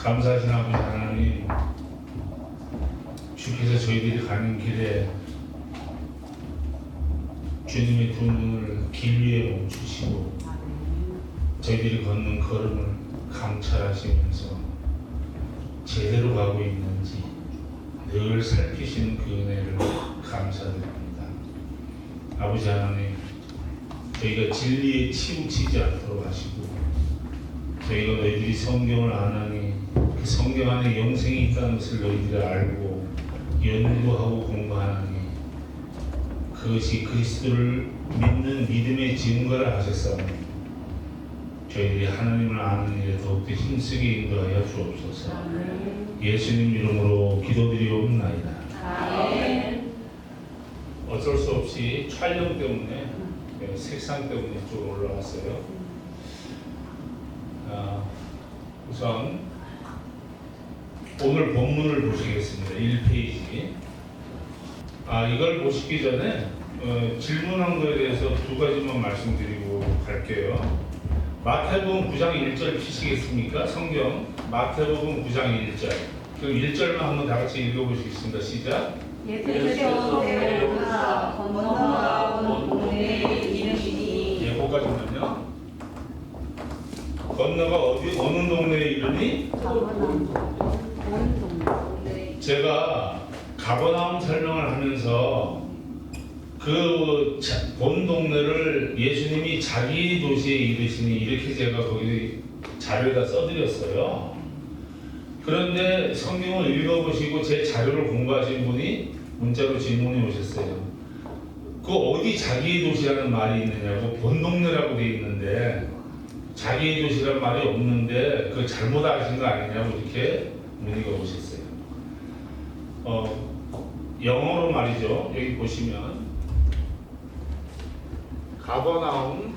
감사하신 아버지 하나님, 주께서 저희들이 가는 길에 주님의 두 눈을 길 위에 멈추시고 저희들이 걷는 걸음을 감찰하시면서 제대로 가고 있는지 늘 살피시는 그 은혜를 감사드립니다. 아버지 하나님, 저희가 진리에 치우치지 않도록 하시고 저희가 너희들이 성경을 안 하니 그 성경 안에 영생이 있다는 것을 너희들이 알고 연구하고 공부하니 그것이 그리스도를 믿는 믿음의 증거를 하셨사오니 저희들이 하나님을 아는 일에 더욱더 힘쓰게 인도하여 주옵소서. 예수님 이름으로 기도드리옵나이다. 어쩔 수 없이 촬영 때문에 색상 때문에 좀 올라왔어요. 우선 오늘 본문을 보시겠습니다. 1페이지. 이걸 보시기 전에 질문한 거에 대해서 두 가지만 말씀드리고 갈게요. 마태복음 9장 1절 피시겠습니까? 성경 마태복음 9장 1절. 그럼 1절만 한번 다 같이 읽어보시겠습니다. 시작. 예수께서 배우사 건너가 온 동네에 이르시니. 예, 거기까지만요. 건너가 어느 동네에 이르니? 제가 가버나움 설명을 하면서 그 본 동네를 예수님이 자기 도시에 이르시니 이렇게 제가 거기 자료에다 써드렸어요. 그런데 성경을 읽어보시고 제 자료를 공부하신 분이 문자로 질문이 오셨어요. 그 어디 자기의 도시라는 말이 있느냐고, 본 동네라고 돼 있는데 자기의 도시라는 말이 없는데 그 잘못 아신 거 아니냐고 이렇게 문의가 오셨어요. 영어로 말이죠. 여기 보시면 가버나움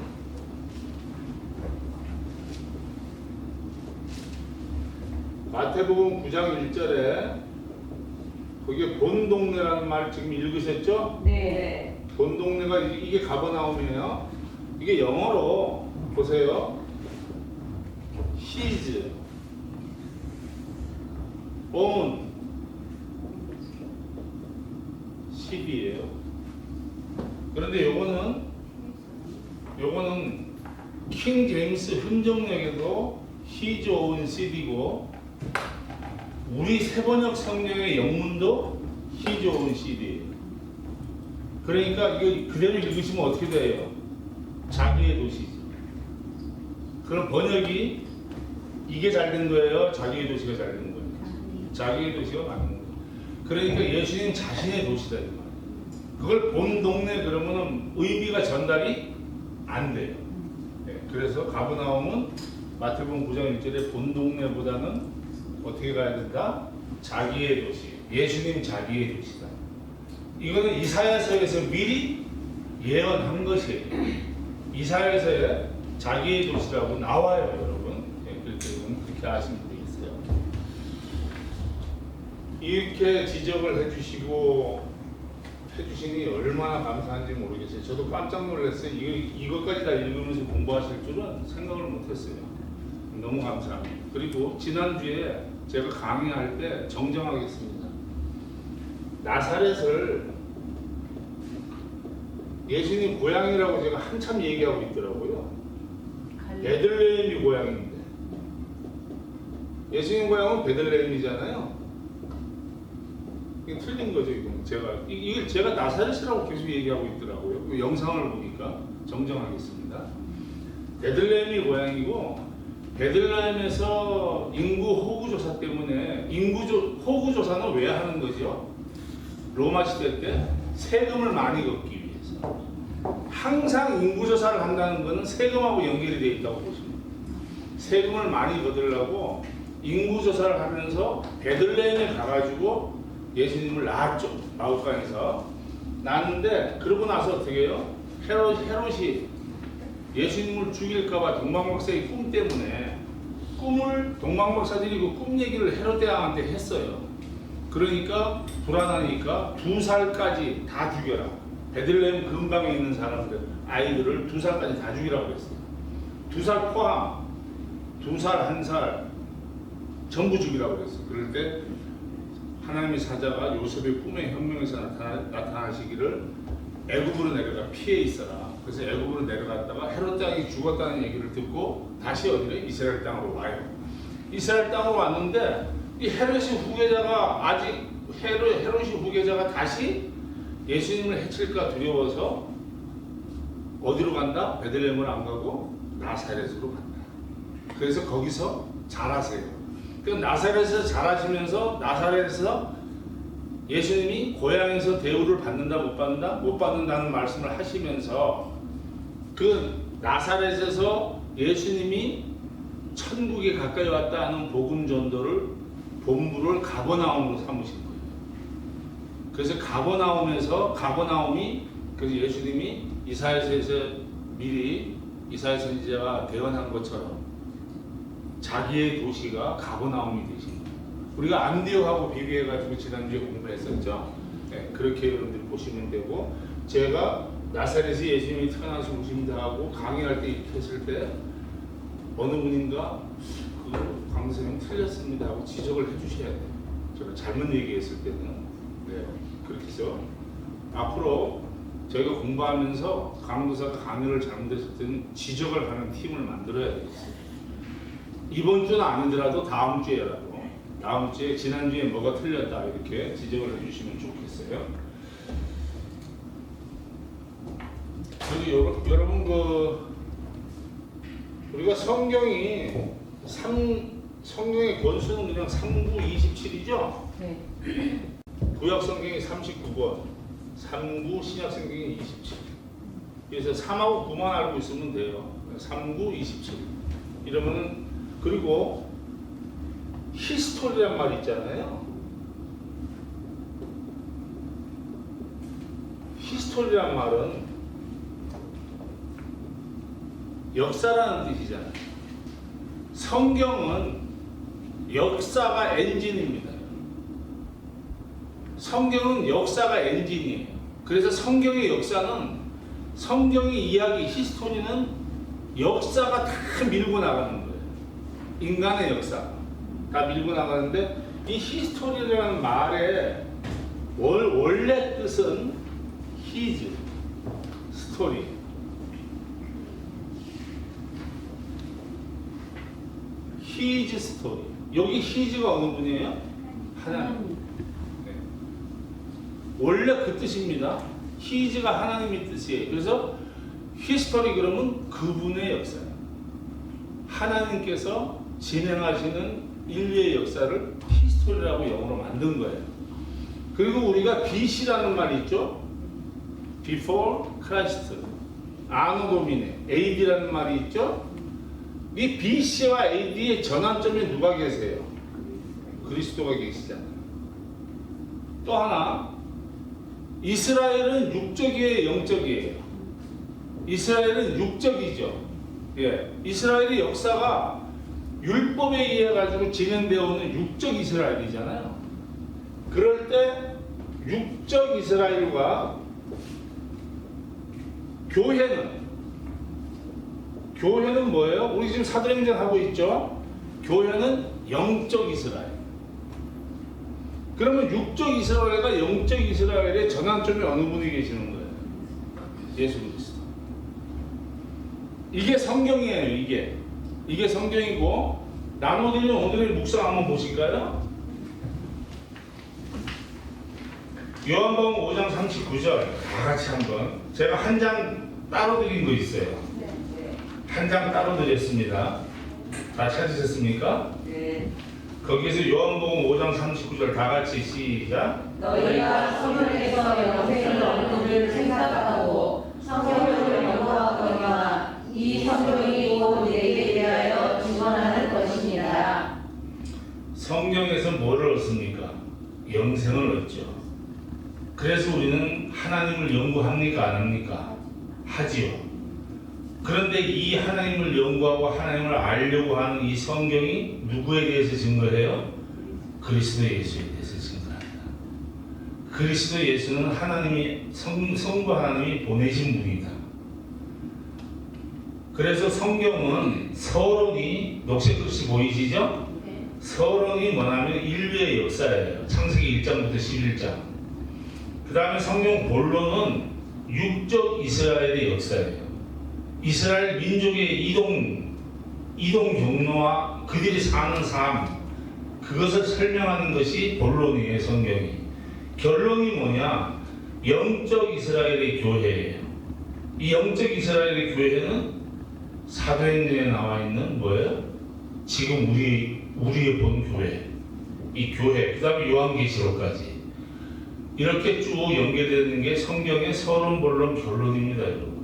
마태복음 9장 1절에 거기에 본 동네라는 말 지금 읽으셨죠? 네. 본 동네가 이게 가버나움이에요. 이게 영어로 보세요. His own city예요. 그런데 요거는 킹 제임스 흔정역에도 His own city고 우리 세번역 성경의 영문도 His own city예요. 그러니까 이거 그대로 읽으시면 어떻게 돼요? 자기의 도시죠. 그럼 번역이 이게 잘 된 거예요? 자기의 도시가 잘 된 거예요? 자기의 도시가 맞는 거예요. 그러니까 예수님 자신의 도시다 이 말이에요. 그걸 본 동네 그러면은 의미가 전달이 안 돼요. 네, 그래서 가버나움은 마태복음 9장 1절에 본 동네보다는 어떻게 가야 된다? 자기의 도시. 예수님 자기의 도시다. 이거는 이사야서에서 미리 예언한 것이에요. 이사야서에 자기의 도시라고 나와요, 여러분. 네, 그렇게 아시면 되겠어요. 이렇게 지적을 해주시니 얼마나 감사한지 모르겠어요. 저도 깜짝 놀랐어요. 이것까지 다 읽으면서 공부하실 줄은 생각을 못했어요. 너무 감사합니다. 그리고 지난주에 제가 강의할 때 정정하겠습니다. 나사렛을 예수님 고향이라고 제가 한참 얘기하고 있더라고요. 베들레헴이 고향인데 예수님 고향은 베들레헴이잖아요. 이게 틀린 거죠. 이게 제가 나사렛이라고 계속 얘기하고 있더라고요. 그 영상을 보니까 정정하겠습니다. 베들레헴이 고향이고 베들레헴에서 인구 호구 조사 때문에 호구 조사는 왜 하는 거죠? 로마 시대 때 세금을 많이 걷기 위해서. 항상 인구 조사를 한다는 것은 세금하고 연결이 되어 있다고 보십니다. 세금을 많이 거두려고 인구 조사를 하면서 베들레헴에 가가지고 예수님을 낳았죠. 마우간에서 낳았는데 그러고 나서 어떻게 해요? 헤롯이 예수님을 죽일까봐 동방박사의 꿈 때문에 동방박사들이 그 꿈 얘기를 헤롯 대왕한테 했어요. 그러니까 불안하니까 2살까지 다 죽여라. 베들레헴 근방에 있는 사람들 아이들을 2살까지 다 죽이라고 했어요. 2살 포함 2살, 1살 전부 죽이라고 그랬어요. 그럴 때 하나님의 사자가 요셉의 꿈에 현명에서 나타나시기를 애굽으로 내려가 피해 있어라. 그래서 애굽으로 내려갔다가 헤롯 왕이 죽었다는 얘기를 듣고 다시 어디래? 이스라엘 땅으로 와요. 이스라엘 땅으로 왔는데 이 헤롯의 후계자가 헤롯의 후계자가 다시 예수님을 해칠까 두려워서 어디로 간다? 베들레헴을 안 가고 나사렛으로 간다. 그래서 거기서 자라세요. 그 나사렛에서 자라시면서 나사렛에서 예수님이 고향에서 대우를 받는다 못 받는다? 못 받는다는 말씀을 하시면서 그 나사렛에서 예수님이 천국에 가까이 왔다 하는 복음 전도를 본부를 가버나움으로 삼으신 거예요. 그래서 가버나움이 그래서 예수님이 이사야서에서 미리 이사야 선지자가 대언한 것처럼 자기의 도시가 가버나움이 되신 거예요. 우리가 안디옥하고 비교해가지고 지난주에 공부했었죠. 네, 그렇게 여러분들이 보시면 되고, 제가 나사렛에 예수님이 태어나서 오신다 하고 강의할 때 이렇게 했을 때 어느 분인가 그 강선생님 틀렸습니다 하고 지적을 해주셔야 돼요. 제가 잘못 얘기했을 때는. 네, 그렇게 해서 앞으로 저희가 공부하면서 강도사가 강의를 잘못했을 때는 지적을 하는 팀을 만들어야 되겠어요. 이번 주는 아니더라도 다음 주에라도, 다음 주에 지난주에 뭐가 틀렸다 이렇게 지적을 해주시면 좋겠어요. 그리고 여러분 우리가 성경의 권수는 그냥 3, 9, 27이죠? 네. 구약 성경이 39권, 3, 9 신약 성경이 27. 그래서 3하고 9만 알고 있으면 돼요. 3, 9, 27. 이러면은, 그리고 히스토리란 말 있잖아요. 히스토리란 말은 역사라는 뜻이잖아요. 성경은 역사가 엔진입니다. 성경은 역사가 엔진이에요. 그래서 성경의 역사는, 성경의 이야기, 히스토리는 역사가 다 밀고 나가는 거예요. 인간의 역사 다 밀고 나가는데, 이 히스토리라는 말의 원래 뜻은 히즈, 스토리. 히즈 스토리. 여기 히즈가 어느 분이에요? 하나님. 네. 원래 그 뜻입니다. 히즈가 하나님의 뜻이에요. 그래서 히스토리 그러면 그분의 역사예요. 하나님께서 진행하시는 인류의 역사를 히스토리라고 영어로 만든 거예요. 그리고 우리가 BC라는 말이 있죠. Before Christ, 아노 도미네. AD라는 말이 있죠. 이 BC와 AD의 전환점에 누가 계세요? 그리스도가 계시잖아요. 또 하나, 이스라엘은 육적이에요, 영적이에요? 이스라엘은 육적이죠. 예, 이스라엘의 역사가 율법에 의해 가지고 진행되어 오는 육적 이스라엘이잖아요. 그럴 때 육적 이스라엘과 교회는 뭐예요? 우리 지금 사도행전 하고 있죠? 교회는 영적 이스라엘. 그러면 육적 이스라엘과 영적 이스라엘의 전환점이 어느 분이 계시는 거예요? 예수 그리스도. 이게 성경이에요. 이게 성경이고, 나눠드리는 오늘의 묵상 한번 보실까요? 요한복음 5장 39절 다 같이 한번. 제가 한 장 따로 드린 거 있어요. 한 장 따로 드렸습니다. 다 찾으셨습니까? 네. 거기에서 요한복음 5장 39절 다 같이 시작. 너희가 성령에서 영생을 얻는 줄 생각하고 성령을 영광하거니와 이 성령이 곧 내게 대하여 증언하는 것입니다. 성령에서 뭐를 얻습니까? 영생을 얻죠. 그래서 우리는 하나님을 연구합니까? 안 합니까? 하지요. 그런데 이 하나님을 연구하고 하나님을 알려고 하는 이 성경이 누구에 대해서 증거해요? 그리스도 예수에 대해서 증거합니다. 그리스도 예수는 하나님이 성부 하나님이 보내신 분이다. 그래서 성경은 서론이 녹색 글씨 보이시죠? 서론이 뭐냐면 인류의 역사예요. 창세기 1장부터 11장. 그 다음에 성경 본론은 육적 이스라엘의 역사예요. 이스라엘 민족의 이동 경로와 그들이 사는 삶, 그것을 설명하는 것이 본론이에요. 성경이. 결론이 뭐냐? 영적 이스라엘의 교회예요. 이 영적 이스라엘의 교회는 사도행전에 나와 있는 뭐예요? 지금 우리의 본 교회, 이 교회, 그 다음에 요한계시록까지 이렇게 쭉 연계되는 게 성경의 서론, 본론, 결론입니다, 여러분.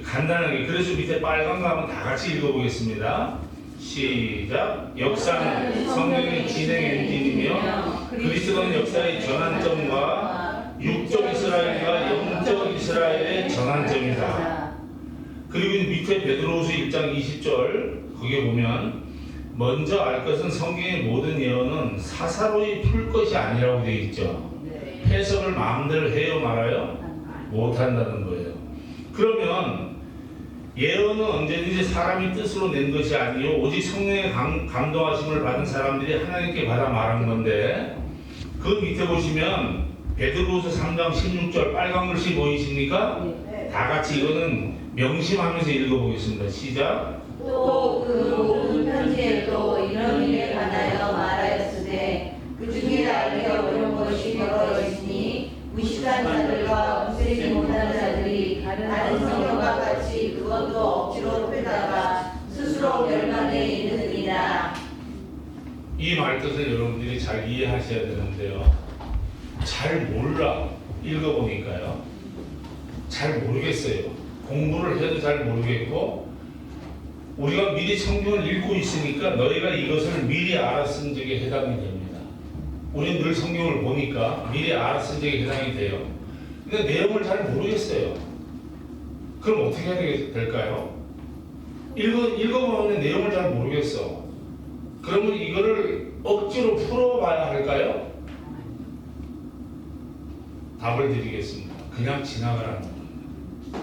간단하게. 그래서 밑에 빨간 거 한번 다 같이 읽어보겠습니다. 시작. 역사는 성경의 진행 엔진이며 그리스도는 역사의 전환점과 육적 이스라엘과 영적 이스라엘의 전환점이다. 그리고 밑에 베드로후서 1장 20절 거기에 보면 먼저 알 것은 성경의 모든 예언은 사사로이 풀 것이 아니라고 되어 있죠. 해석을 마음대로 해요 말아요? 못한다는 거예요. 그러면 예언은 언제든지 사람이 뜻으로 낸 것이 아니요 오직 성령의 감동하심을 받은 사람들이 하나님께 받아 말한 건데, 그 밑에 보시면 베드로후서 3장 16절 빨간 글씨 보이십니까? 다 같이 이거는 명심하면서 읽어보겠습니다. 시작. 또 그 모든 편지에도 이런 일에 관하여 말하였으되 그 중에 알기 어려운 것이 여러 있으니 무식한 자들과 무색이 못한 자들이 다른 성경과 같이 그것도 억지로 풀다가 스스로 멸망에 이르느니라. 이 말뜻을 여러분들이 잘 이해하셔야 되는데요. 잘 몰라. 읽어보니까요. 잘 모르겠어요. 공부를 해도 잘 모르겠고, 우리가 미리 성경을 읽고 있으니까 너희가 이것을 미리 알았은 적에 해당이 됩니다. 우리는 늘 성경을 보니까 미리 알았은 적에 해당이 돼요. 근데 내용을 잘 모르겠어요. 그럼 어떻게 해야 될까요? 읽어보면 내용을 잘 모르겠어. 그러면 이거를 억지로 풀어봐야 할까요? 답을 드리겠습니다. 그냥 지나가라는 겁니다.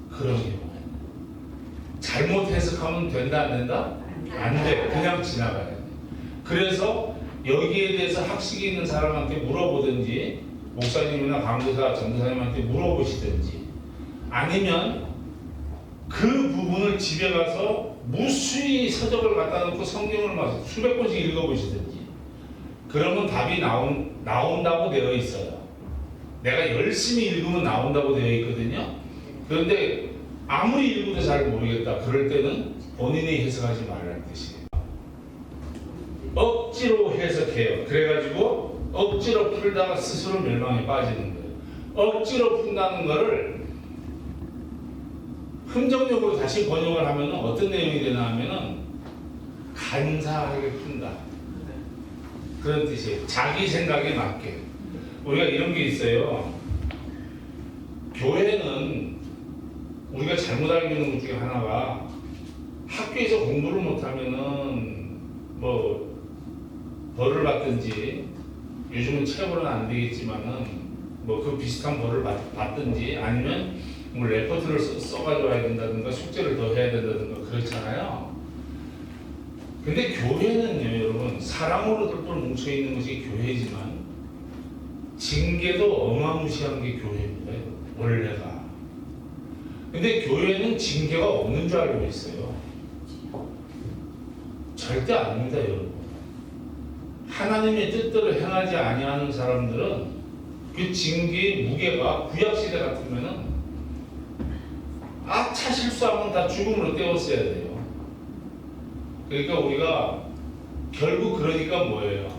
그런 게 뭐예요? 잘못 해석하면 된다 안 된다? 안 돼. 그냥 지나가야 돼. 그래서 여기에 대해서 학식이 있는 사람한테 물어보든지 목사님이나 강도사, 전도사님한테 물어보시든지, 아니면 그 부분을 집에 가서 무수히 서적을 갖다 놓고 성경을 막 수백 번씩 읽어보시든지, 그러면 답이 나온다고 되어 있어요. 내가 열심히 읽으면 나온다고 되어 있거든요. 그런데 아무리 읽어도 잘 모르겠다. 그럴 때는 본인이 해석하지 말라는 뜻이에요. 억지로 해석해요. 그래가지고 억지로 풀다가 스스로 멸망에 빠지는 거예요. 억지로 푼다는 거를 흥정력으로 다시 번역을 하면 어떤 내용이 되나 하면은 간사하게 푼다. 그런 뜻이에요. 자기 생각에 맞게. 우리가 이런 게 있어요. 교회는 우리가 잘못 알고 있는 것 중에 하나가, 학교에서 공부를 못하면은 뭐 벌을 받든지, 요즘은 체벌은 안 되겠지만은 뭐 그 비슷한 벌을 받든지, 아니면 뭐 레포트를 써가지고 와야 된다든가 숙제를 더 해야 된다든가 그렇잖아요. 근데 교회는요, 여러분, 사랑으로 똘똘 뭉쳐있는 것이 교회지만 징계도 어마무시한 게 교회입니다. 원래가. 근데 교회는 징계가 없는 줄 알고 있어요. 절대 아닙니다, 여러분. 하나님의 뜻대로 행하지 아니하는 사람들은 그 징계의 무게가, 구약시대 같으면은 아차 실수하면 다 죽음으로 때웠어야 돼요. 그러니까 우리가 결국 그러니까 뭐예요?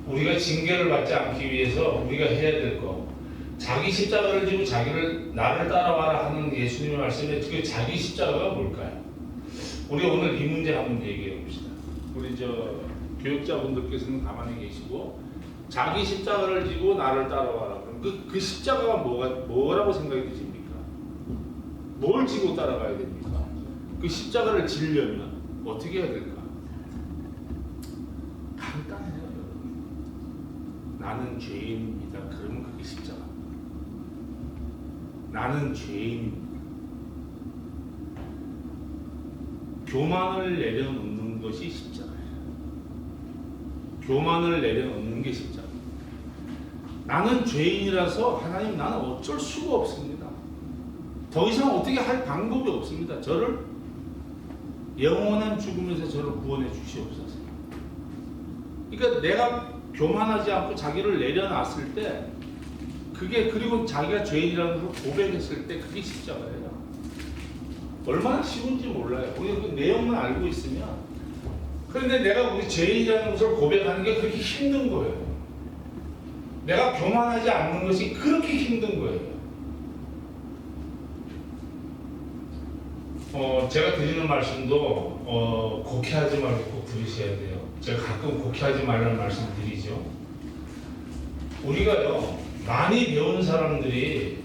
우리가 징계를 받지 않기 위해서 우리가 해야 될 거, 자기 십자가를 지고 나를 따라와라 하는 예수님의 말씀에 그 자기 십자가가 뭘까요? 우리 오늘 이 문제 한번 얘기해 봅시다. 우리 교육자분들께서는 가만히 계시고, 자기 십자가를 지고 나를 따라와라. 그럼 그 십자가가 뭐라고 생각이 드십니까? 뭘 지고 따라가야 됩니까? 그 십자가를 지려면 어떻게 해야 될까? 간단해요, 여러분. 나는 죄인입니다. 그러면 그게 십자가. 나는 죄인입니다. 교만을 내려놓는 내려놓는 것이 십자가예요. 교만을 내려놓는 게 십자가. 나는 죄인이라서 하나님 나는 어쩔 수가 없습니다. 더 이상 어떻게 할 방법이 없습니다. 저를 영원한 죽음에서 저를 구원해 주시옵소서. 그러니까 내가 교만하지 않고 자기를 내려놨을 때 그게 그리고 자기가 죄인이라는 걸 고백했을 때 그게 십자가예요. 얼마나 쉬운지 몰라요. 우리 그 내용만 알고 있으면. 그런데 내가 우리 죄인이라는 것을 고백하는 게 그렇게 힘든 거예요. 내가 교만하지 않는 것이 그렇게 힘든 거예요. 제가 드리는 말씀도 곡해하지 말고 꼭 들으셔야 돼요. 제가 가끔 곡해하지 말라는 말씀 드리죠. 우리가요 많이 배운 사람들이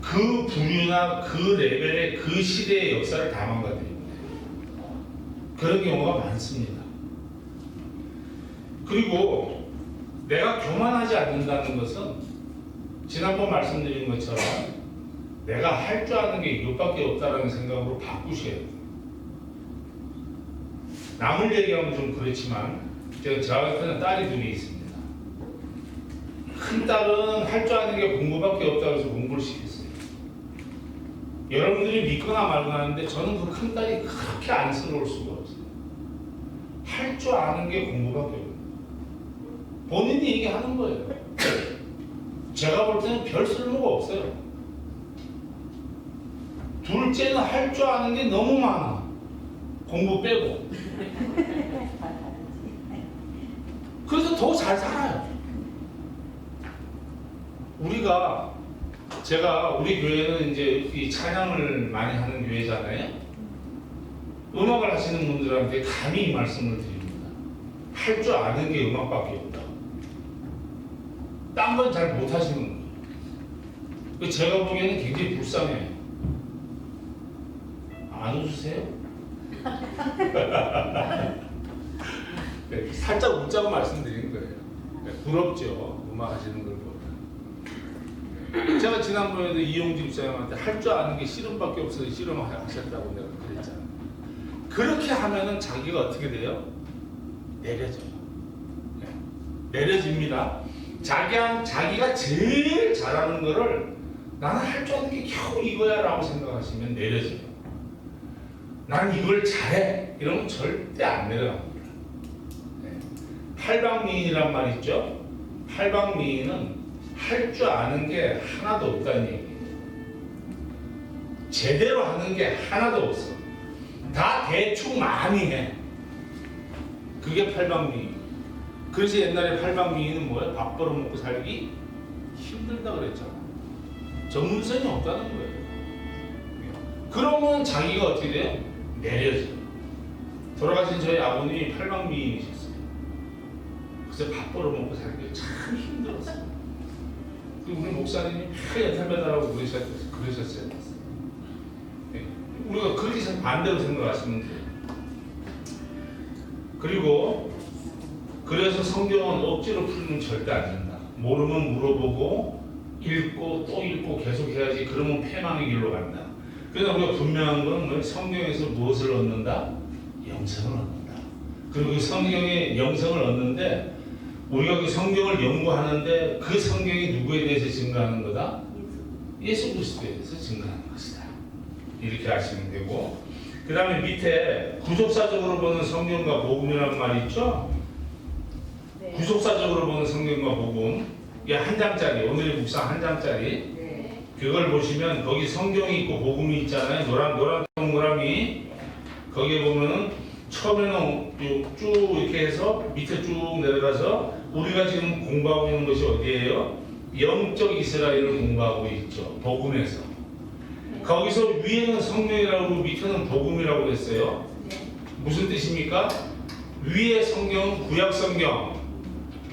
그 부류나 그 레벨의 그 시대의 역사를 다 망가뜨립니다. 그런 경우가 많습니다. 그리고 내가 교만하지 않는다는 것은 지난번 말씀드린 것처럼 내가 할 줄 아는 게 이것밖에 없다는 생각으로 바꾸셔야 돼요. 남을 얘기하면 좀 그렇지만 저한테는 딸이 둘이 있습니다. 큰 딸은 할 줄 아는 게 공부밖에 없다고 해서 공부를 시켰어요. 여러분들이 믿거나 말거나 하는데 저는 그 큰 딸이 그렇게 안쓰러울 수가 없어요. 할 줄 아는 게 공부밖에 없어요. 본인이 얘기하는 거예요. 제가 볼 때는 별 쓸모가 없어요. 둘째는 할 줄 아는 게 너무 많아. 공부 빼고. 그래서 더 잘 살아요. 우리 교회는 이제 이 찬양을 많이 하는 교회잖아요. 음악을 하시는 분들한테 감히 이 말씀을 드립니다. 할 줄 아는 게 음악밖에 없다. 딴 건 잘 못하시는 거예요. 제가 보기에는 굉장히 불쌍해요. 안 웃으세요? 네, 살짝 웃자고 말씀드리는 거예요. 네, 부럽죠. 음악 하시는 걸 보면. 제가 지난번에도 이용진 집사님한테 할 줄 아는 게 씨름밖에 없어서 씨름을 하셨다고 내가 그랬잖아요. 그렇게 하면은 자기가 어떻게 돼요? 내려져요. 네, 내려집니다. 자기가 제일 잘하는 거를 나는 할 줄 아는 게 겨우 이거야 라고 생각하시면 내려져요. 난 이걸 잘해 이러면 절대 안 내려갑니다. 네. 팔방미인이란 말 있죠. 팔방미인은 할 줄 아는 게 하나도 없다는 얘기예요. 제대로 하는 게 하나도 없어. 다 대충 많이 해. 그게 팔방미인. 그래서 옛날에 팔방미인은 뭐예요? 밥 벌어먹고 살기 힘들다 그랬잖아. 전문성이 없다는 거예요. 그러면 자기가 어떻게 돼요? 내려져요. 돌아가신 저희 아버님이 팔방미인이셨어요. 그래서 밥 벌어먹고 살기 참 힘들었어요. 그리고 우리 목사님이 연탄배달하고 그러셨어요. 네. 우리가 그렇게 반대로 생각하시면 돼요. 그리고 그래서 성경은 억지로 풀면 절대 안 된다. 모르면 물어보고 읽고 또 읽고 계속 해야지. 그러면 패망의 길로 간다. 그러나 우리가 분명한 건 성경에서 무엇을 얻는다? 영생을 얻는다. 그리고 그 성경의 영생을 얻는데 우리가 그 성경을 연구하는데 그 성경이 누구에 대해서 증거하는 거다? 예수 그리스도에 대해서 증거하는 것이다. 이렇게 아시면 되고, 그 다음에 밑에 구속사적으로 보는 성경과 복음이라는 말이 있죠? 네. 구속사적으로 보는 성경과 복음, 이게 한 장짜리, 오늘의 묵상 한 장짜리. 네. 그걸 보시면 거기 성경이 있고 복음이 있잖아요. 노란 동그라미. 거기에 보면은 처음에는 쭉 이렇게 해서 밑에 쭉 내려가서 우리가 지금 공부하고 있는 것이 어디예요? 영적 이스라엘을 공부하고 있죠. 복음에서. 거기서 위에는 성경이라고 하고 밑에는 복음이라고 했어요. 무슨 뜻입니까? 위에 성경은 구약 성경,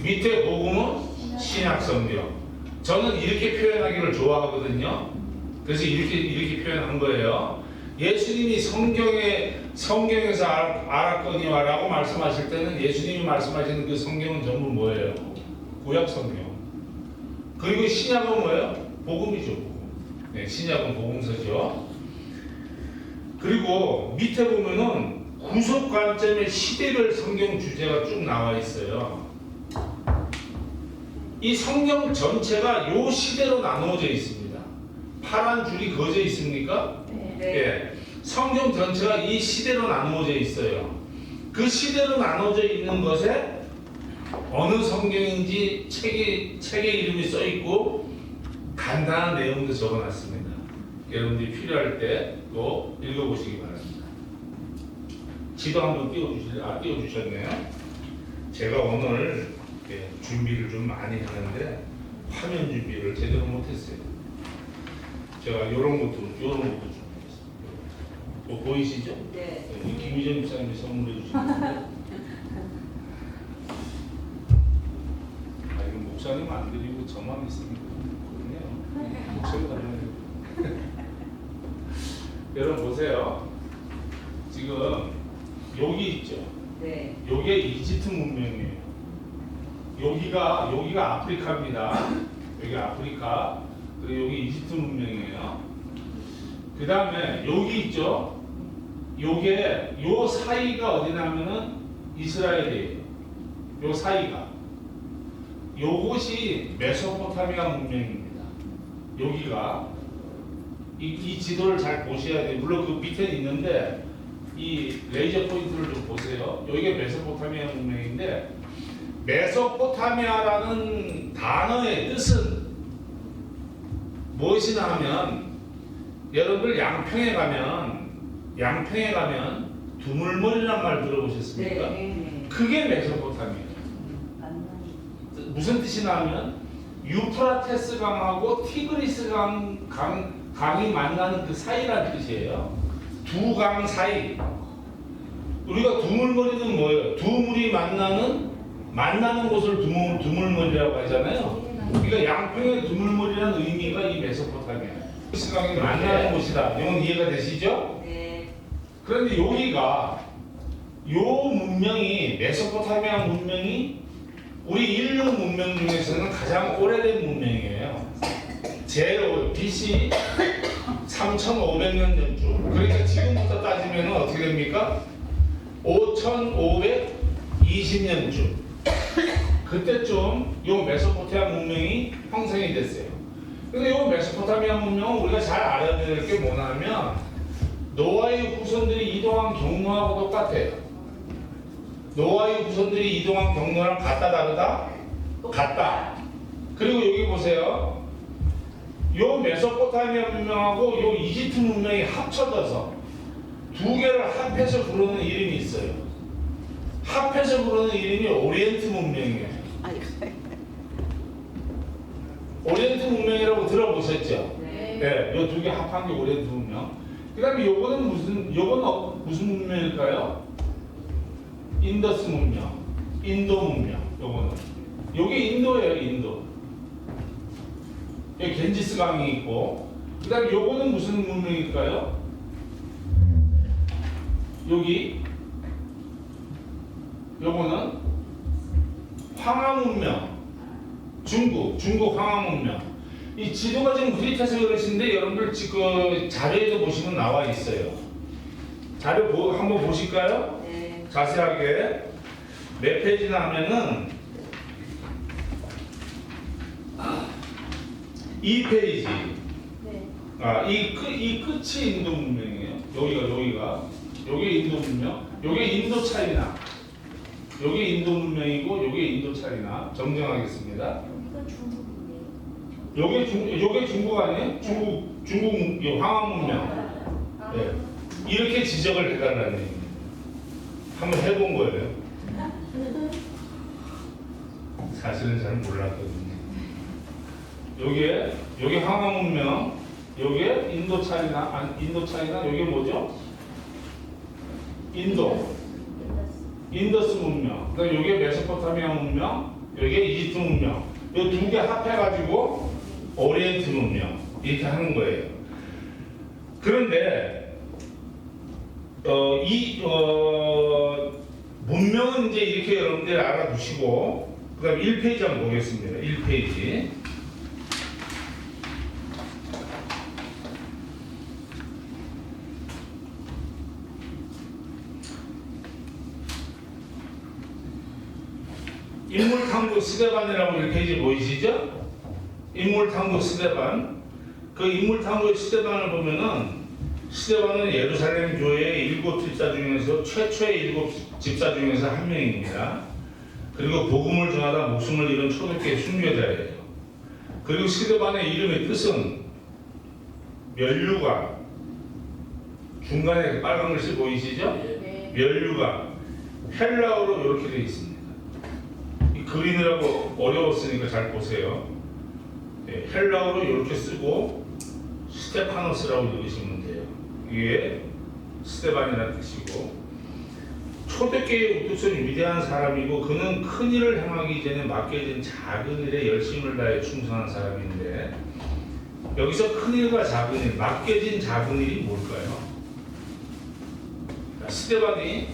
밑에 복음은 신약 성경. 저는 이렇게 표현하기를 좋아하거든요. 그래서 이렇게 표현한 거예요. 예수님이 성경에서 알았거니와 라고 말씀하실 때는 예수님이 말씀하시는 그 성경은 전부 뭐예요? 구약 성경. 그리고 신약은 뭐예요? 복음이죠. 네, 신약은 복음서죠. 그리고 밑에 보면은 구속 관점의 시대별 성경 주제가 쭉 나와 있어요. 이 성경 전체가 요 시대로 나누어져 있습니다. 파란 줄이 그어져 있습니까? 네. 예. 성경 전체가 이 시대로 나누어져 있어요. 그 시대로 나누어져 있는 것에 어느 성경인지 책의 이름이 써 있고 간단한 내용도 적어놨습니다. 여러분들이 필요할 때 또 읽어보시기 바랍니다. 지도 한번 띄워주셨네요. 제가 오늘 준비를 좀 많이 하는데 화면 준비를 제대로 못했어요. 제가 이런 것도 준비했습니다. 보이시죠? 네. 이 김희정 입사님이 선물해 주신 건데. 이거 목사님 안 드리고 저만 있으면 그렇네요. 목사님 달라요. 여러분 보세요. 지금 여기 있죠. 네. 여기가 이집트 문명이에요. 여기가 아프리카입니다. 여기 아프리카. 그리고 여기 이집트 문명이에요. 그 다음에 여기 있죠. 요 사이가 어디냐면은 이스라엘이에요. 요 사이가. 요것이 메소포타미아 문명입니다. 여기가 이 지도를 잘 보셔야 돼요. 물론 그 밑에 있는데 이 레이저 포인트를 좀 보세요. 여기가 메소포타미아 문명인데 메소포타미아라는 단어의 뜻은 무엇이냐 하면 여러분들 양평에 가면 두물머리란 말 들어보셨습니까? 네. 그게 메소포타미아. 무슨 뜻이냐 하면 유프라테스 강하고 티그리스 강이 만나는 그 사이라는 뜻이에요. 두 강 사이. 우리가 두물머리는 뭐예요? 두 물이 만나는 곳을 두물머리라고 하잖아요. 그러니까 양평의 두물머리라는 의미가 이 메소포타미아. 티그리스 강이 만나는 곳이다. 이건 이해가 되시죠? 네. 그런데 여기가 요 문명이 메소포타미아 문명이 우리 인류 문명 중에서는 가장 오래된 문명이에요. 제일 BC 3,500년 전쯤. 그러니까 지금부터 따지면 어떻게 됩니까? 5,520년쯤. 그때쯤 요 메소포타미아 문명이 형성이 됐어요. 근데 요 메소포타미아 문명은 우리가 잘 알아야 될 게 뭐냐면 노아의 후손들이 이동한 경로하고 똑같아요. 노아의 후손들이 이동한 경로랑 같다 다르다? 같다. 그리고 여기 보세요. 요 메소포타미아 문명하고 요 이집트 문명이 합쳐져서 두 개를 합해서 부르는 이름이 있어요. 합해서 부르는 이름이 오리엔트 문명이에요. 오리엔트 문명이라고 들어보셨죠? 네. 요 두 개 합한 게 오리엔트 문명. 그 다음에 요거는 무슨 문명일까요? 인더스 문명, 인도 문명. 요거는 요게 인도예요. 인도. 여기 겐지스 강이 있고, 그 다음에 요거는 무슨 문명일까요? 요거는 황하 문명, 중국 황하 문명. 이 지도가 지금 흐릿해서 그러신데 여러분들 지금 자료에도 보시면 나와 있어요. 자료 한번 보실까요? 네. 자세하게 몇 페이지나 하면은 2페이지. 네. 이 끝이 인도 문명이에요. 여기가 인도 문명. 요게 인도 차이나. 요게 인도 문명이고 요게 인도 차이나. 정정하겠습니다. 요게 중국 아니에요? 중국 황하 문명. 네. 이렇게 지적을 해달라는 얘기입니다. 한번 해본 거예요. 사실은 잘 몰랐거든요. 요게 황하 문명, 요게 인도 차이나, 요게 뭐죠? 인더스 문명. 그다음 요게 메소포타미아 문명, 요게 이집트 문명. 요 두 개 합해가지고 오리엔트 문명 이렇게 하는 거예요. 그런데 문명은 이제 이렇게 여러분들 알아두시고, 그 다음 1페이지 한번 보겠습니다. 1페이지. 인물탐구 스데반이라고 이렇게 이제 보이시죠? 인물탐구 스데반. 그 인물탐구 스데반을 보면은 스데반은 예루살렘 교회의 7 집사 중에서 최초의 7 집사 중에서 한 명입니다. 그리고 복음을 전하다 목숨을 잃은 초대교회 순교자예요. 그리고 스데반의 이름의 뜻은 면류관. 중간에 빨간 글씨 보이시죠? 네. 면류관. 헬라어로 이렇게 되어 있습니다. 이 그리느라고 어려웠으니까 잘 보세요. 네, 헬라어로 이렇게 쓰고 스테파노스라고 읽으시면 돼요. 이게 스테반이라는 뜻이고, 초대교회의 우뚝선 위대한 사람이고 그는 큰 일을 행하기 전에 맡겨진 작은 일에 열심을 다해 충성한 사람인데, 여기서 큰 일과 작은 일, 맡겨진 작은 일이 뭘까요? 스데반이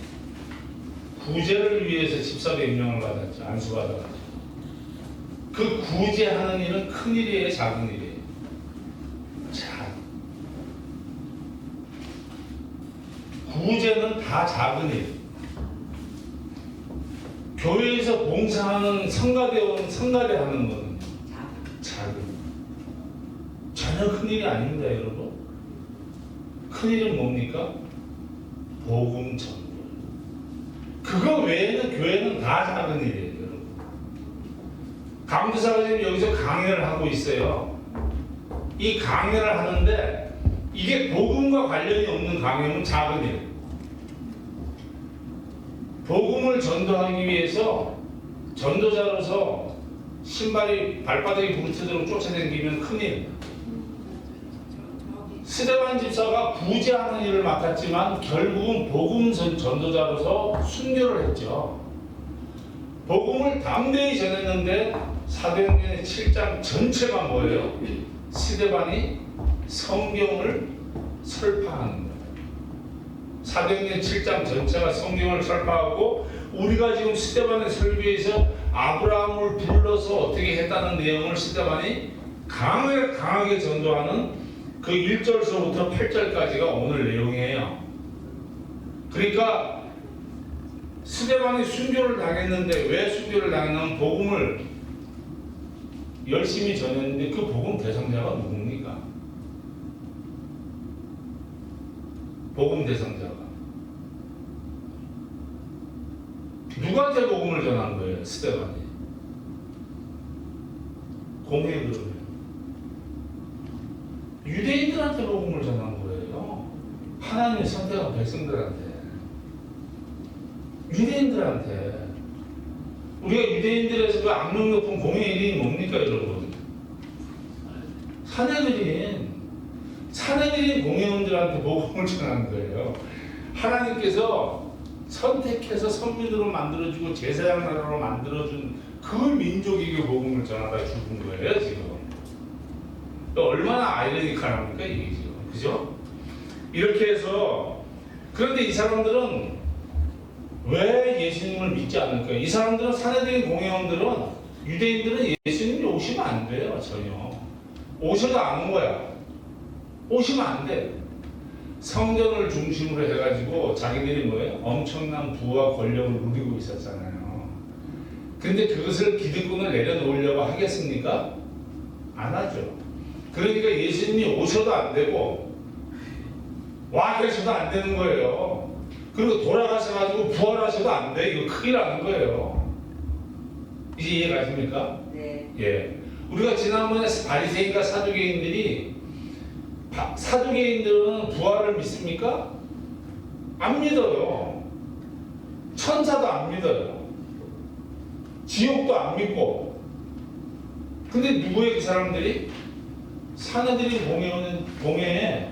구제를 위해서 집사로 임명을 받았죠. 안수받아가지고. 그 구제하는 일은 큰 일이에요, 작은 일이에요? 구제는 다 작은 일. 교회에서 봉사하는 성가대 하는 것은 작은. 전혀 큰 일이 아닙니다, 여러분. 큰 일은 뭡니까? 복음 전도. 그거 외에는 교회는 다 작은 일이에요, 여러분. 강주사가 지금 여기서 강연을 하고 있어요. 이 강연을 하는데 이게 복음과 관련이 없는 강연은 작은 일. 복음을 전도하기 위해서 전도자로서 신발이 발바닥이 부르트도록 쫓아다니면 큰일. 스데반 집사가 구제하는 일을 맡았지만 결국은 복음 전도자로서 순교를 했죠. 복음을 담대히 전했는데 사도행전의 7장 전체가 뭐예요? 스데반이 성경을 설파하는 거예요. 사도행전 7장 전체가 성경을 설파하고, 우리가 지금 스데반의 설교에서 아브라함을 불러서 어떻게 했다는 내용을 스데반이 강하게 전도하는 그 1절서부터 8절까지가 오늘 내용이에요. 그러니까 스데반이 순교를 당했는데, 왜 순교를 당했냐면 복음을 열심히 전했는데 그 복음 대상자가 누굽니까? 복음 대상자가 누구한테 복음을 전한 거예요? 스데반이. 공회들은 유대인들한테 복음을 전한 거예요. 하나님의 선택한 백성들한테, 유대인들한테. 우리가 유대인들에서 그 악명 높은 공회 일이 뭡니까, 여러분? 사내들인 공회원들한테 복음을 전한 거예요. 하나님께서 선택해서 선민으로 만들어주고 제사장 나라로 만들어준 그 민족에게 복음을 전하다 죽은 거예요, 지금. 얼마나 아이러니컬합니까, 이게 지금. 그죠? 이렇게 해서, 그런데 이 사람들은 왜 예수님을 믿지 않을까요? 이 사람들은, 사내들인 공회원들은, 유대인들은 예수님이 오시면 안 돼요, 전혀. 오셔도 안 온 거야. 오시면 안 돼. 성전을 중심으로 해가지고 자기들이 뭐예요? 엄청난 부와 권력을 누리고 있었잖아요. 근데 그것을 기득권을 내려놓으려고 하겠습니까? 안 하죠. 그러니까 예수님이 오셔도 안 되고 와 계셔도 안 되는 거예요. 그리고 돌아가셔가지고 부활하셔도 안 돼. 이거 큰일 나는 거예요. 이제 이해가십니까? 네. 예. 우리가 지난번에 바리새인과 사두개인들은 부활을 믿습니까? 안 믿어요. 천사도 안 믿어요. 지옥도 안 믿고. 근데 누구예요, 그 사람들이? 사내들이 공회의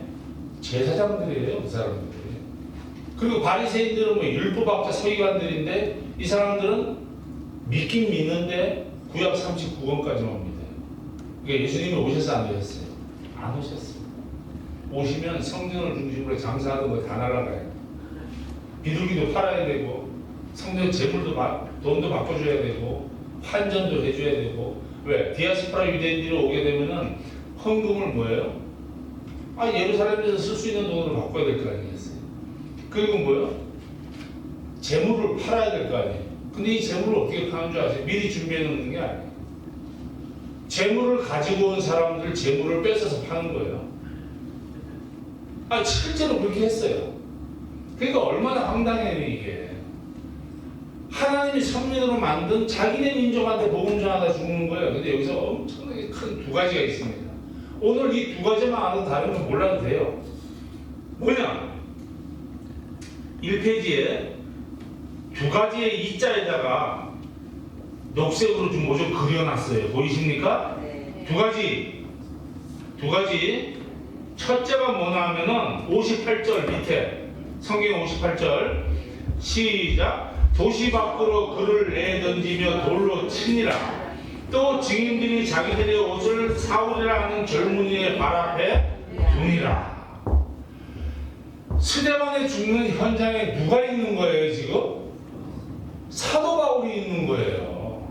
제사장들이에요, 그 사람들이. 그리고 바리새인들은 뭐 율법학자 서기관들인데, 이 사람들은 믿긴 믿는데 구약 39권까지만 믿어요. 그러니까 예수님이 오셔서 안 오셨어요? 안 오셨어요. 오시면 성전을 중심으로 장사하던 거 다 날아가요. 비둘기도 팔아야 되고, 성전 재물도 돈도 바꿔줘야 되고, 환전도 해줘야 되고. 왜? 디아스포라 유대인들이 오게 되면은 헌금을 뭐예요? 예루살렘에서 쓸 수 있는 돈으로 바꿔야 될 거 아니겠어요? 그리고 뭐예요? 재물을 팔아야 될 거 아니에요? 근데 이 재물을 어떻게 파는 줄 아세요? 미리 준비해 놓는 게 아니에요. 재물을 가지고 온 사람들 재물을 뺏어서 파는 거예요. 실제로 그렇게 했어요. 그러니까 얼마나 황당해요 이게. 하나님이 선민으로 만든 자기네 민족한테 복음 전하다 죽는 거예요. 근데 여기서 엄청나게 큰 두 가지가 있습니다. 오늘 이 두 가지만 알아도 다른 건 몰라도 돼요. 뭐냐? 1페이지에 두 가지의 이자에다가 녹색으로 좀 뭐 좀 그려놨어요. 보이십니까? 네. 두 가지. 첫째가 뭐냐 하면은 58절 밑에 성경 58절 시작. 도시 밖으로 그를 내던지며 돌로 치니라. 또 증인들이 자기들의 옷을 사울이라 하는 젊은이의 발 앞에 두니라. 스데반에 죽는 현장에 누가 있는 거예요 지금? 사도 바울이 있는 거예요.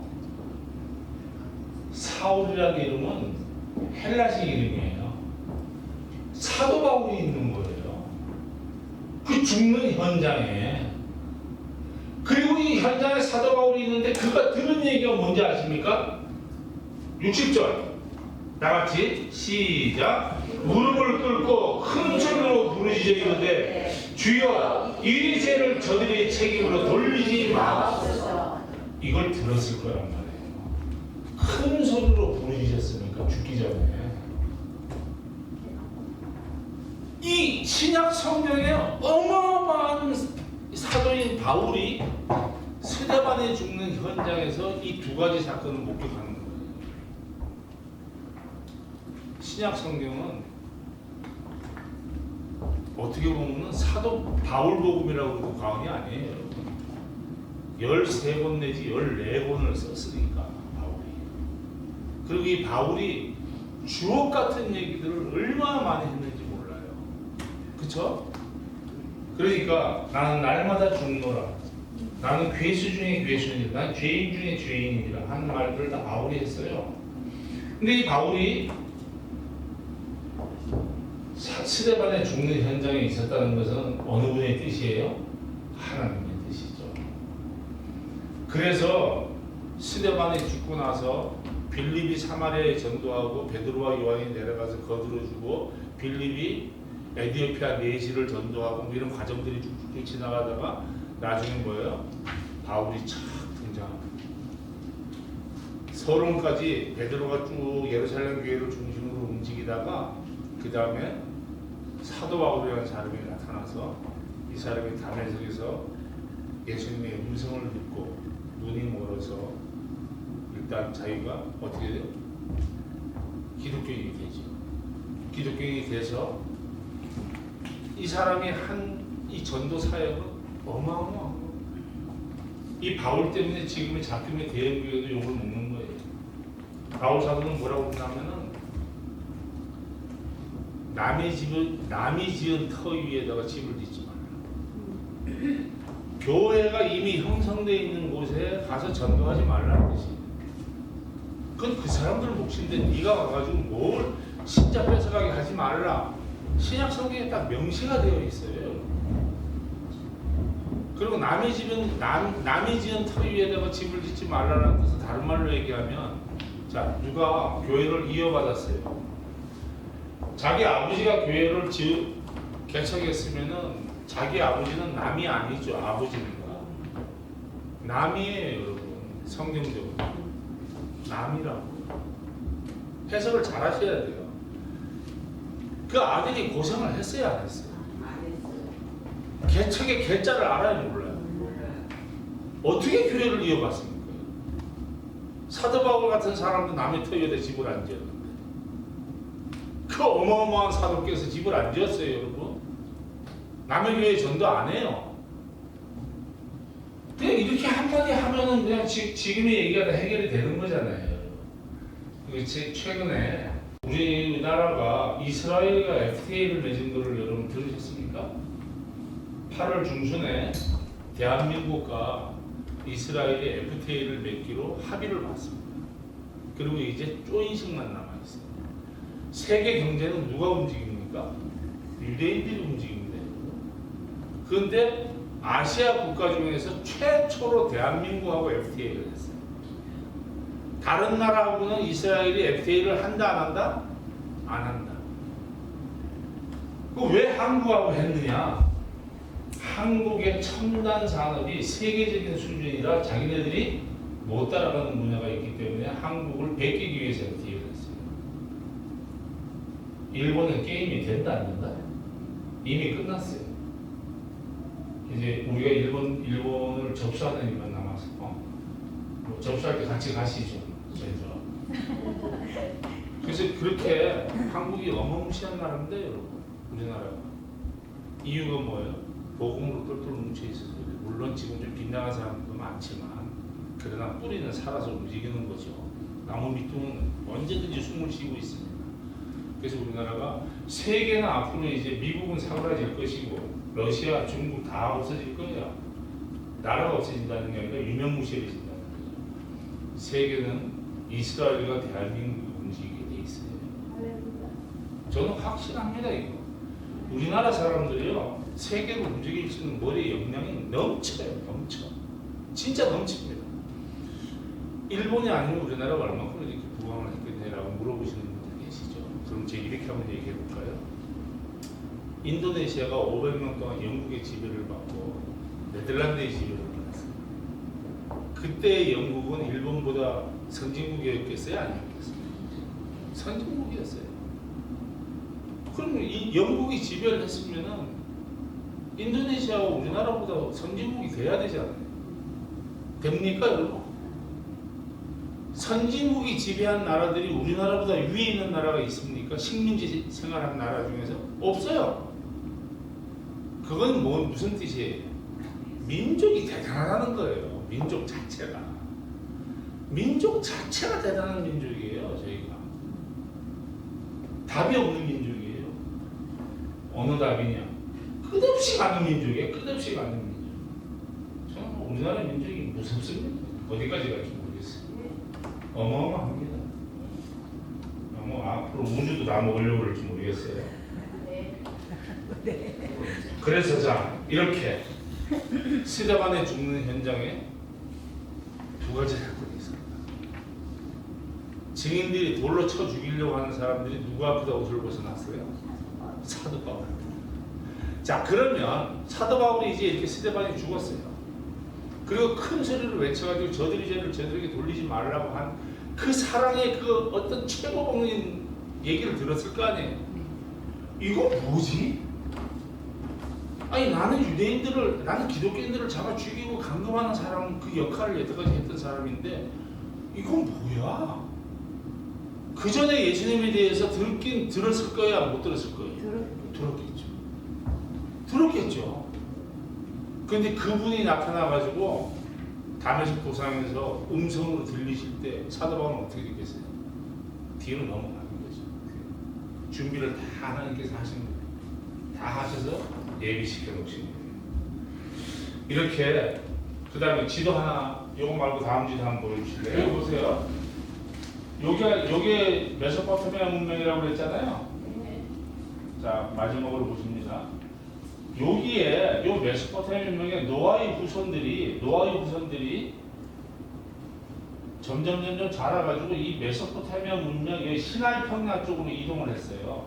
사울이라는 이름은 헬라식 이름이에요. 사도 바울이 있는 거예요. 그 죽는 현장에. 그리고 이 현장에 사도 바울이 있는데 그가 들은 얘기가 뭔지 아십니까? 60절 다같이 시작. 무릎을 꿇고 큰 소리로 부르짖어 이르되 주여 이 죄를 저들의 책임으로 돌리지 마옵소서. 이걸 들었을 거란 말이에요. 큰 소리로 부르짖었으니까 죽기 전에. 이 신약 성경에 어마어마한 사도인 바울이 스데반에 죽는 현장에서 이 두 가지 사건을 목격하는 거예요. 신약 성경은 어떻게 보면 사도 바울 복음이라고 해도 과언이 아니에요. 13권 내지 14권을 썼으니까 바울이. 그리고 이 바울이 주옥 같은 얘기들을 얼마나 많이 했는지 몰라요. 그쵸? 그러니까 나는 날마다 죽노라. 나는 괴수 중에 괴수니라. 난 죄인 중에 죄인이라 하는 말들을 다 바울이 했어요. 근데 이 바울이 스데반에 죽는 현장에 있었다는 것은 어느 분의 뜻이에요? 하나님의 뜻이죠. 그래서 스데반에 죽고 나서 빌립이 사마리아에 전도하고 베드로와 요한이 내려가서 거들어주고 빌립이 에디오피아 내시를 전도하고 이런 과정들이 쭉쭉 지나가다가 나중에 뭐예요? 바울이 착 등장합니다. 서론까지 베드로가 쭉 예루살렘 교회를 중심으로 움직이다가 그 다음에 사도 바울이라는 사람이 나타나서 이 사람이 다메섹에서 예수님의 음성을 듣고 눈이 멀어서 일단 자기가 어떻게 돼요? 기독교인이 되죠. 기독교인이 돼서 이 사람이 한 이 전도 사역은 어마어마한 거예요. 이 바울 때문에 지금의 잡힘의 대형교회도 욕을 먹는 거예요. 바울 사도는 뭐라고 그러냐면은 남이 지은 터 위에다가 집을 짓지 말라. 교회가 이미 형성되어 있는 곳에 가서 전도하지 말라는 뜻이에요. 그건 그 사람들 몫인데 네가 와가지고 뭘 신자 뺏어가게 하지 말라. 신약 성경에 딱 명시가 되어 있어요. 그리고 남이 지은 터 위에다가 집을 짓지 말라는 뜻은 다른 말로 얘기하면 자 누가 교회를 이어받았어요. 자기 아버지가 교회를 개척했으면은 자기 아버지는 남이 아니죠. 아버지입니다. 남이에요, 여러분. 성경적으로 남이라고 해석을 잘 하셔야 돼요. 그 아들이 고생을 했어요, 안 했어요? 개척의 개자를 알아요, 몰라요? 어떻게 교회를 이어갔습니까? 사도 바울 같은 사람도 남의 터위에다 집을 안 지었는데 그 어마어마한 사도께서 집을 안 지었어요, 여러분. 남의 교회 전도 안 해요. 그냥 이렇게 한마디 하면은 그냥 지금의 얘기가 다 해결이 되는 거잖아요. 최근에 우리나라가 이스라엘과 FTA를 맺은 거를 여러분 들으셨습니까? 8월 중순에 대한민국과 이스라엘이 FTA를 맺기로 합의를 봤습니다. 그리고 이제 조인식만 남아있어요. 세계 경제는 누가 움직입니까? 유대인들이 움직입니다. 그런데 아시아 국가 중에서 최초로 대한민국하고 FTA를 했어요. 다른 나라하고는 이스라엘이 FTA를 한다 안 한다? 안 한다. 왜 한국하고 했느냐? 한국의 첨단 산업이 세계적인 수준이라 자기네들이 못 따라가는 분야가 있기 때문에 한국을 베끼기 위해서 FTA를 했어요. 일본은 게임이 된다 안 된다? 이미 끝났어요. 이제 우리가 일본을 접수하는 일만 남아서 뭐 접수할 때 같이 가시죠. 그래서 그렇게 한국이 어마무시한 나라인데 여러분, 우리나라가 이유가 뭐예요? 복음으로 똘똘 뭉쳐 있어서 그래요. 물론 지금 좀 빗나간 사람도 많지만 그러나 뿌리는 살아서 움직이는 거죠. 나무 밑둥은 언제든지 숨을 쉬고 있습니다. 그래서 우리나라가 세계는 앞으로 이제 미국은 사그라질 것이고 러시아, 중국 다 없어질 거예요. 나라가 없어진다는 게 아니라 유명무실해진다는 거죠. 세계는 이스라엘과 대한민국이 움직이게 돼 있어요. 저는 확신합니다 이거. 우리나라 사람들이요 세계로 움직일 수 있는 머리의 역량이 넘쳐요. 넘쳐. 진짜 넘칩니다. 일본이 아니면 우리나라가 얼마큼 이렇게 부강을 했겠냐라고 물어보시는 분들 계시죠. 그럼 제가 이렇게 한번 얘기해 볼까요? 인도네시아가 500년 동안 영국의 지배를 받고 네덜란드의 지배를 받았어요. 그때 영국은 일본보다 선진국이었겠어요? 아니었겠어요? 선진국이었어요. 그럼 이 영국이 지배를 했으면은 인도네시아가 우리나라보다 선진국이 돼야 되지 않아요? 됩니까 여러분? 선진국이 지배한 나라들이 우리나라보다 위에 있는 나라가 있습니까? 식민지 생활한 나라 중에서? 없어요. 그건 무슨 뜻이에요? 민족이 대단하다는 거예요. 민족 자체가. 민족 자체가 대단한 민족이에요. 저희가. 답이 없는 민족이에요. 어느 답이냐? 끝없이 가는 민족이에요. 끝없이 가는 민족. 저는 우리나라 민족이 무섭습니다. 어디까지 갈지 모르겠어요. 어마어마합니다. 앞으로 우주도 다 먹으려고 그럴지 모르겠어요. 그래서 자 이렇게 스데반에 죽는 현장에 두 가지 사건이 있습니다. 증인들이 돌로 쳐 죽이려고 하는 사람들이 누구 앞에다 옷을 벗어났어요? 사도 바울. 자 그러면 사도 바울이 이제 이렇게 스데반이 죽었어요. 그리고 큰 소리를 외쳐가지고 저들이 죄를 저들에게 돌리지 말라고 한 그 사랑의 그 어떤 최고봉인 얘기를 들었을 거 아니에요. 이거 뭐지? 아니 나는 기독교인들을 잡아 죽이고 감금하는 사람 그 역할을 여태까지 했던 사람인데 이건 뭐야? 그 전에 예수님에 대해서 들었을 거야 못 들었을 거예요? 들었겠죠. 근데 그분이 나타나가지고 다메섹 도상에서 음성으로 들리실 때 사도 바울은 어떻게 됐겠어요? 뒤로 넘어가는 거죠. 준비를 다 하나님께서 하신 거예요. 다 하셔서 예비시켜 놓으신 거예요. 이렇게 그 다음에 지도 하나 요거 말고 다음 지도 한번 보여주실래요? 여기 보세요. 요게 메소포타미아 문명이라고 그랬잖아요. 자 마지막으로 보십니다. 여기에 요 메소포타미아 문명의 노아의 후손들이 점점 자라가지고 이 메소포타미아 문명의 시날 평야 쪽으로 이동을 했어요.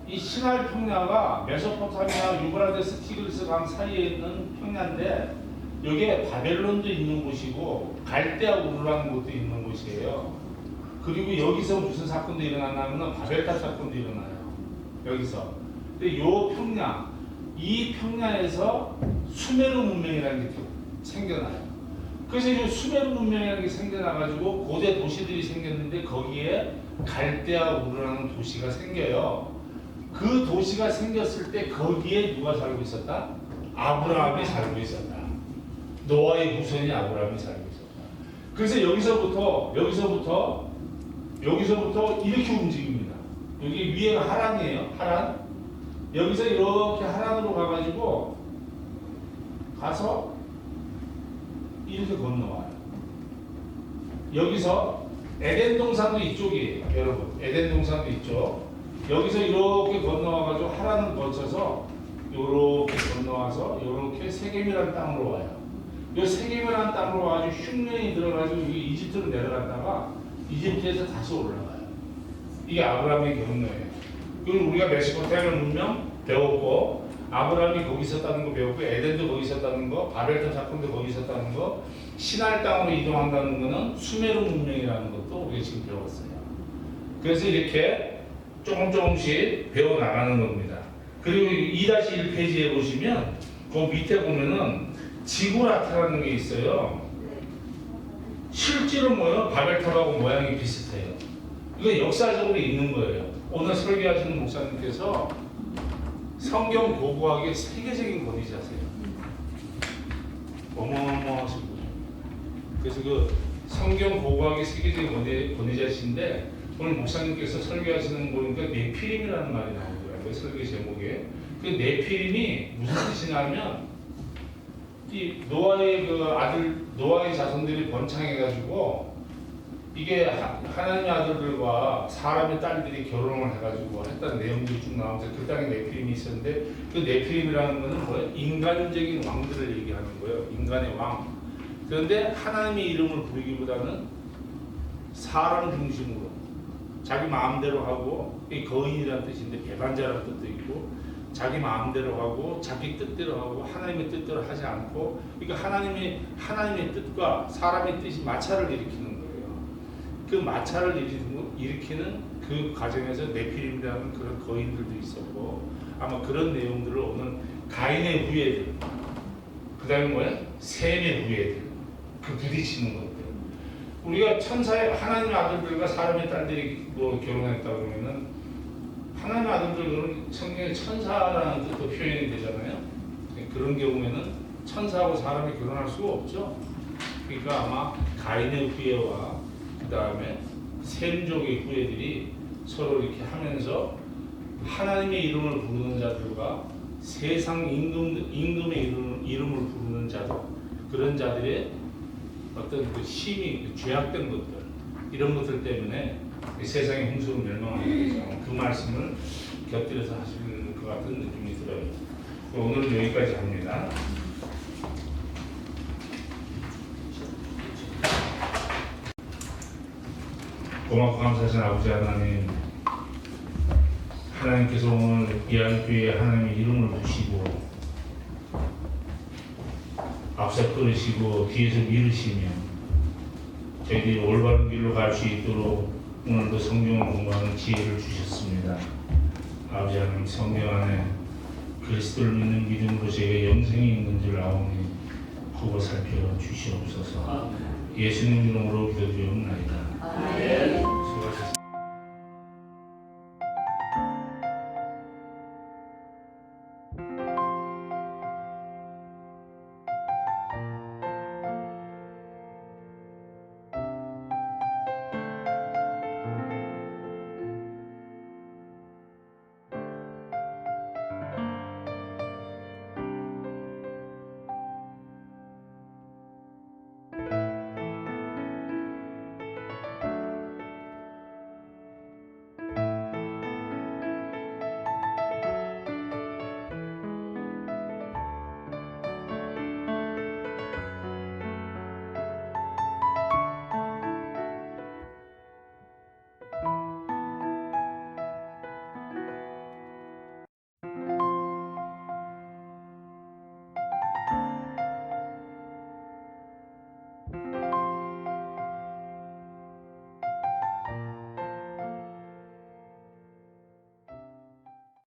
이 시날 평야가 메소포타미아 유브라데스 티그리스 강 사이에 있는 평야인데 여기에 바벨론도 있는 곳이고 갈대아 우르라는 곳도 있는 곳이에요. 그리고 여기서 무슨 사건도 일어나냐면 바벨탑 사건도 일어나요. 여기서. 근데 요 평야 이 평야에서 수메르 문명이라는 게 생겨나요. 그래서 이 수메르 문명이라는 게 생겨나가지고 고대 도시들이 생겼는데 거기에 갈대아 우르라는 도시가 생겨요. 그 도시가 생겼을 때 거기에 누가 살고 있었다? 아브라함이 살고 있었다. 노아의 후손이 아브라함이 살고 있었다. 그래서 여기서부터 이렇게 움직입니다. 여기 위에가 하란이에요. 하란. 여기서 이렇게 하란으로 가가지고 가서 이렇게 건너와요. 여기서 에덴 동산도 이쪽이에요. 여러분 에덴 동산도 이쪽. 여기서 이렇게 건너와가지고 하란을 거쳐서 요렇게 건너와서 요렇게 세겜이라는 땅으로 와요. 요 세겜이라는 땅으로 와가지고 흉년이 들어가지고 이집트로 내려갔다가 이집트에서 다시 올라가요. 이게 아브라함의 경로예요. 그리고 우리가 메소포타미아 문명 배웠고 아브라함이 거기 있었다는 거 배웠고 에덴도 거기 있었다는 거, 바벨탑 사건도 거기 있었다는 거, 시날 땅으로 이동한다는 거는 수메르 문명이라는 것도 우리가 지금 배웠어요. 그래서 이렇게 조금씩 배워 나가는 겁니다. 그리고 2-1페이지에 보시면 그 밑에 보면은 지구라트라는 게 있어요. 실제로 뭐예요? 바벨탑하고 모양이 비슷해요. 이거 역사적으로 있는 거예요. 오늘 설교하시는 목사님께서 성경 고고학의 세계적인 권위자세요. 어마어마하신 분이에요. 그래서 그 성경 고고학의 세계적인 권위자신데 오늘 목사님께서 설교하시는 거 보니까 네피림이라는 말이 나오더라고요. 설교 제목에. 그 네피림이 무슨 뜻이냐면 이 노아의 그 아들, 노아의 자손들이 번창해가지고 이게 하나님의 아들들과 사람의 딸들이 결혼을 해가지고 했다는 내용들이 쭉 나오면서 그 땅에 네피림이 있었는데 그 네피림이라는 것은 뭐예요? 인간적인 왕들을 얘기하는 거예요. 인간의 왕. 그런데 하나님의 이름을 부르기보다는 사람 중심으로 자기 마음대로 하고, 이 거인이라는 뜻인데 배반자라는 뜻도 있고, 자기 마음대로 하고 자기 뜻대로 하고 하나님의 뜻대로 하지 않고, 그러니까 하나님의 뜻과 사람의 뜻이 마찰을 일으키는 거예요. 그 마찰을 일으키는 그 과정에서 네피림이라는 그런 거인들도 있었고, 아마 그런 내용들을 오늘 가인의 후예들, 그 다음에 뭐야? 셈의 후예들, 그 부딪히는 것들. 우리가 천사의 하나님의 아들들과 사람의 딸들이 뭐 결혼했다고 그러면은 하나님의 아들들은 성경에 천사라는 뜻도 표현이 되잖아요. 그런 경우에는 천사하고 사람이 결혼할 수가 없죠. 그러니까 아마 가인의 후예와 그 다음에 셈족의 후예들이 서로 이렇게 하면서 하나님의 이름을 부르는 자들과 세상 임금의 이름을 부르는 자들, 그런 자들의 어떤 그 심히 죄악된 것들, 이런 것들 때문에 세상의 홍수로 멸망하게 되죠. 그 말씀을 곁들여서 하시는 것 같은 느낌이 들어요. 오늘은 여기까지 합니다. 고맙고 감사하신 아버지 하나님, 하나님께서 오늘 귀한 교회에 하나님의 이름을 두시고 앞서 끌으시고 뒤에서 밀으시며 저희들이 올바른 길로 갈 수 있도록 오늘도 성경을 공부하는 지혜를 주셨습니다. 아버지 하나님, 성경 안에 그리스도를 믿는 믿음으로 저희가 영생이 있는 줄 아오니 보고 살펴 주시옵소서. 예수님 이름으로 기도드리옵나이다. 아멘.